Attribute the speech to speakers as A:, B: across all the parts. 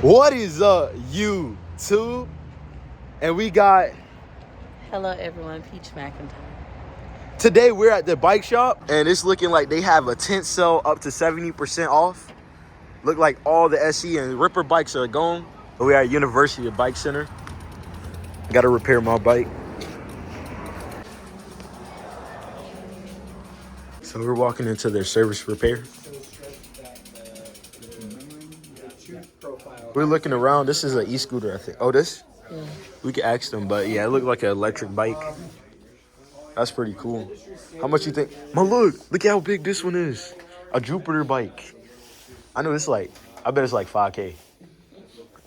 A: What is up, YouTube? And we got...
B: Hello, everyone. Peach McIntyre.
A: Today, we're at the bike shop, and it's looking like they have a tent sale up to 70% off. Look like all the SE and Ripper bikes are gone. We are at University Bike Center. Got to repair my bike. So we're walking into their service repair. We're looking around. This is an e-scooter, I think. Oh, this?
B: Yeah.
A: We could ask them, but yeah, it looked like an electric bike. That's pretty cool. How much you think? Man, look at how big this one is. A Jupiter bike. I know it's like, I bet it's like 5K.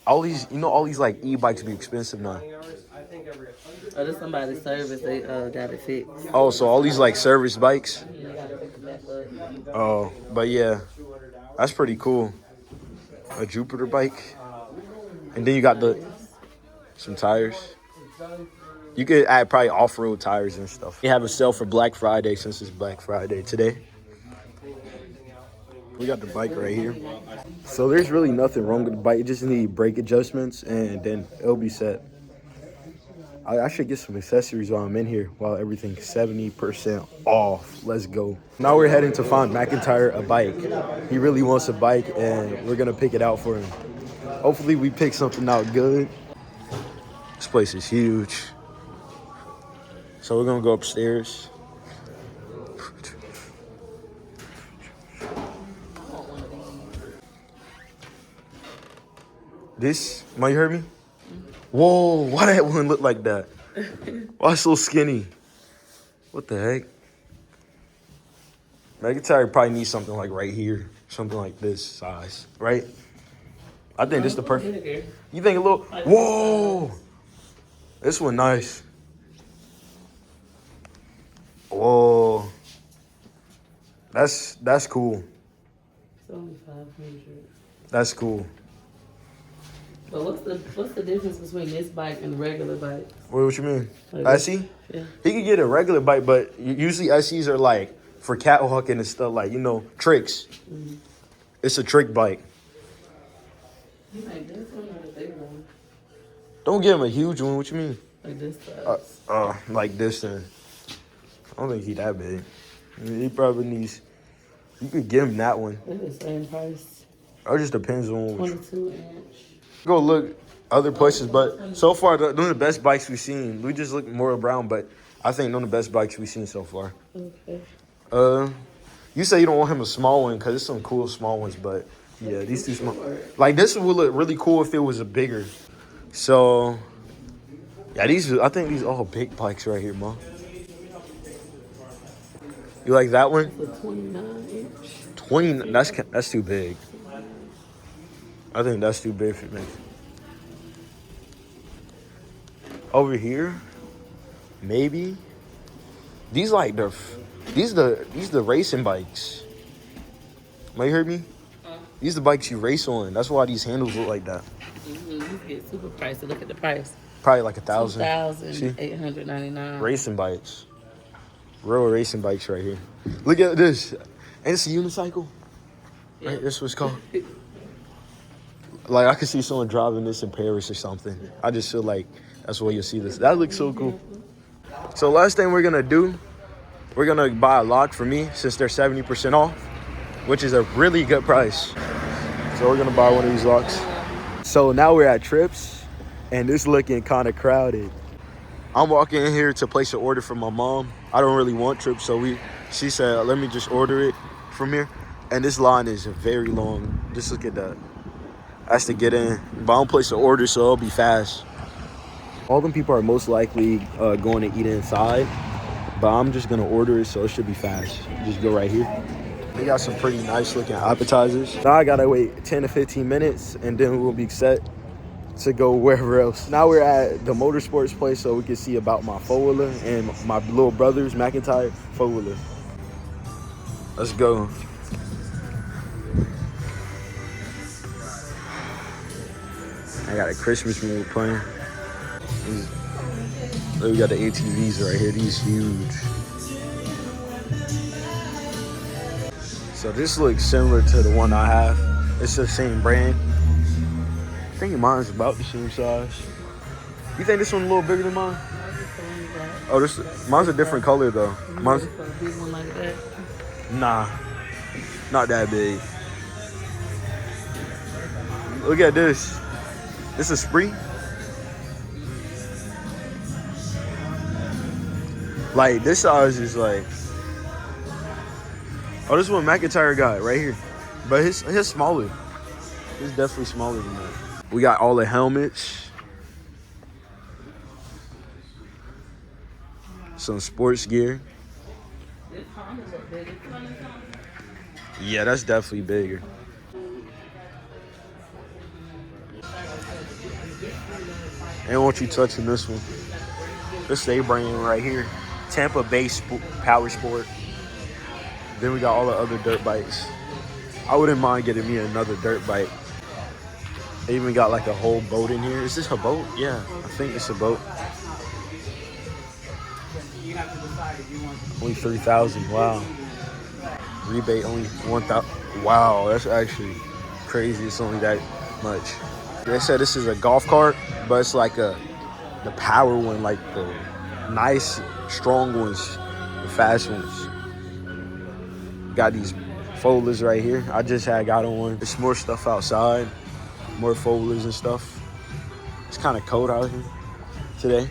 A: All these, all these like e-bikes be expensive now.
B: Oh, this somebody's service. They got it fixed.
A: Oh, so all these like service bikes. Oh, but yeah, that's pretty cool. A Jupiter bike. And then you got some tires. You could add probably off-road tires and stuff. You have a sale for Black Friday since it's Black Friday today. We got the bike right here. So there's really nothing wrong with the bike. It just needs brake adjustments and then it'll be set. I should get some accessories while I'm in here, while everything's 70% off. Let's go. Now we're heading to find McIntyre a bike. He really wants a bike and we're gonna pick it out for him. Hopefully we pick something out good. This place is huge. So we're gonna go upstairs. This, you heard me? Whoa, why that one look like that? Why so skinny? What the heck? McIntyre probably needs something like right here. Something like this size, right? I think this is the perfect. You think a little, whoa! This one nice. Whoa. That's cool.
B: It's only 500.
A: That's cool.
B: But what's the difference between this bike and the regular bike?
A: What you mean?
B: Like
A: SE?
B: Yeah.
A: He could get a regular bike, but usually SEs are like for catwalking and stuff, like, tricks. Mm-hmm. It's a trick bike.
B: You like this one or the big one?
A: Don't give him a huge one. What you mean?
B: Like this size.
A: Like this then. I don't think he that big. I mean, he probably needs. You could give him that one.
B: They're the same price.
A: It just depends on which.
B: 22-inch.
A: Go look other places, but so far, one of the best bikes we've seen. We just looked more around, but I think one of the best bikes we've seen so far.
B: Okay.
A: You say you don't want him a small one because there's some cool small ones, but yeah, these two small. Like this one would look really cool if it was a bigger. So yeah, I think these are all big bikes right here, Mom. You like that one?
B: It's a 29-inch.
A: 20. That's too big. I think that's too big for me. Over here, maybe. These the racing bikes. You heard me? These the bikes you race on. That's why these handles look like that.
B: Mm-hmm. You get super pricey. Look at the price.
A: Probably like 1,000.
B: 2,899.
A: Racing bikes. Real racing bikes right here. Look at this. And it's a unicycle.
B: Yeah.
A: Right? That's what it's called. Like, I could see someone driving this in Paris or something. I just feel like that's where you'll see this. That looks so cool. So last thing we're going to do, we're going to buy a lock for me since they're 70% off, which is a really good price. So we're going to buy one of these locks. So now we're at Trips, and it's looking kind of crowded. I'm walking in here to place an order for my mom. I don't really want Trips, so she said, let me just order it from here. And this line is very long. Just look at that. That's to get in. But I don't place an order, so it'll be fast. All them people are most likely going to eat inside. But I'm just going to order it, so it should be fast. Just go right here. They got some pretty nice looking appetizers. Now I got to wait 10 to 15 minutes, and then we'll be set to go wherever else. Now we're at the Motorsports Place, so we can see about my FourWheeler and my little brother's McIntyre FourWheeler. Let's go. I got a Christmas movie playing. We got the ATVs right here. These huge. So this looks similar to the one I have. It's the same brand. think mine's about the same size. You think this one's a little bigger than mine? Oh, mine's a different color though. Mine's
B: for a big one like that.
A: nah, not that big. Look at this. This is Spree. Like this size is like. Oh, this is what McIntyre got right here, but his smaller. It's definitely smaller than that. We got all the helmets. Some sports gear. Yeah, that's definitely bigger. And won't you touching this one? This they bringing right here. Tampa Bay Power Sport. Then we got all the other dirt bikes. I wouldn't mind getting me another dirt bike. They even got like a whole boat in here. Is this a boat? Yeah, I think it's a boat. Only 3,000. Wow. Rebate only 1,000. Wow, that's actually crazy. It's only that much. They said this is a golf cart, but it's like the power one, like the nice, strong ones, the fast ones. Got these folders right here. I just got on one. There's more stuff outside, more folders and stuff. It's kind of cold out here today,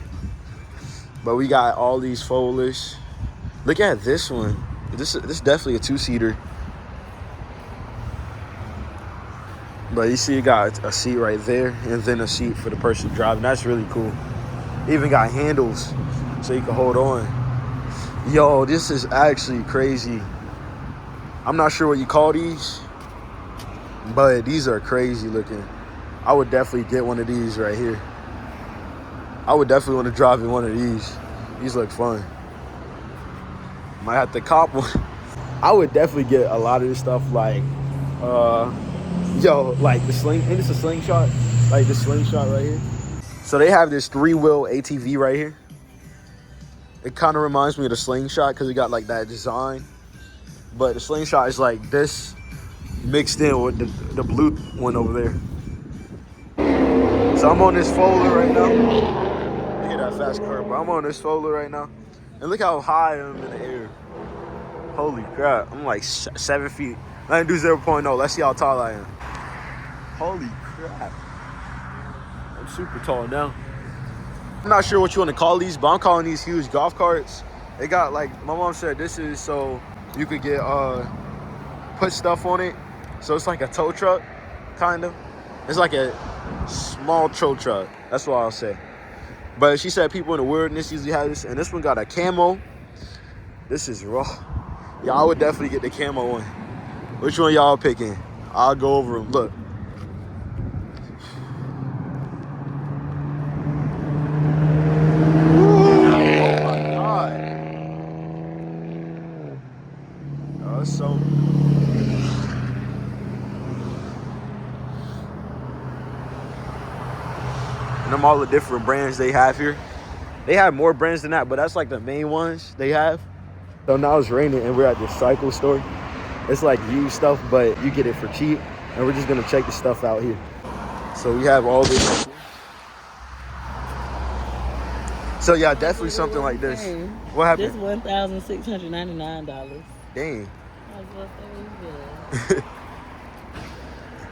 A: but we got all these folders. Look at this one. This is definitely a two-seater. But you see, you got a seat right there, and then a seat for the person driving. That's really cool. Even got handles, so you can hold on. Yo, this is actually crazy. I'm not sure what you call these, but these are crazy looking. I would definitely get one of these right here. I would definitely want to drive in one of these. These look fun. Might have to cop one. I would definitely get a lot of this stuff like, like the sling. And it's a slingshot. Like the slingshot right here. So they have this 3-wheel ATV right here. It kind of reminds me of the slingshot because it got like that design. But the slingshot is like this mixed in with the blue one over there. So I'm on this folder right now. Look at that fast car, but I'm on this folder right now. And look how high I am in the air. Holy crap. I'm like 7 feet. Let me do 0.0. Let's see how tall I am. Holy crap. I'm super tall now. I'm not sure what you want to call these, but I'm calling these huge golf carts. They got like, my mom said this is so you could get, put stuff on it. So it's like a tow truck, kind of. It's like a small tow truck. That's what I'll say. But she said people in the wilderness usually have this. And this one got a camo. This is raw. Yeah, I would definitely get the camo one. Which one y'all picking? I'll go over them. Look. So and them all the different brands they have here. They have more brands than that, but that's like the main ones they have. So now it's raining and we're at this cycle store. It's like used stuff, but you get it for cheap. And we're just gonna check the stuff out here. So we have all this. So yeah, definitely something like this. What happened?
B: This $1,699.
A: Dang.
B: I was gonna say, yeah.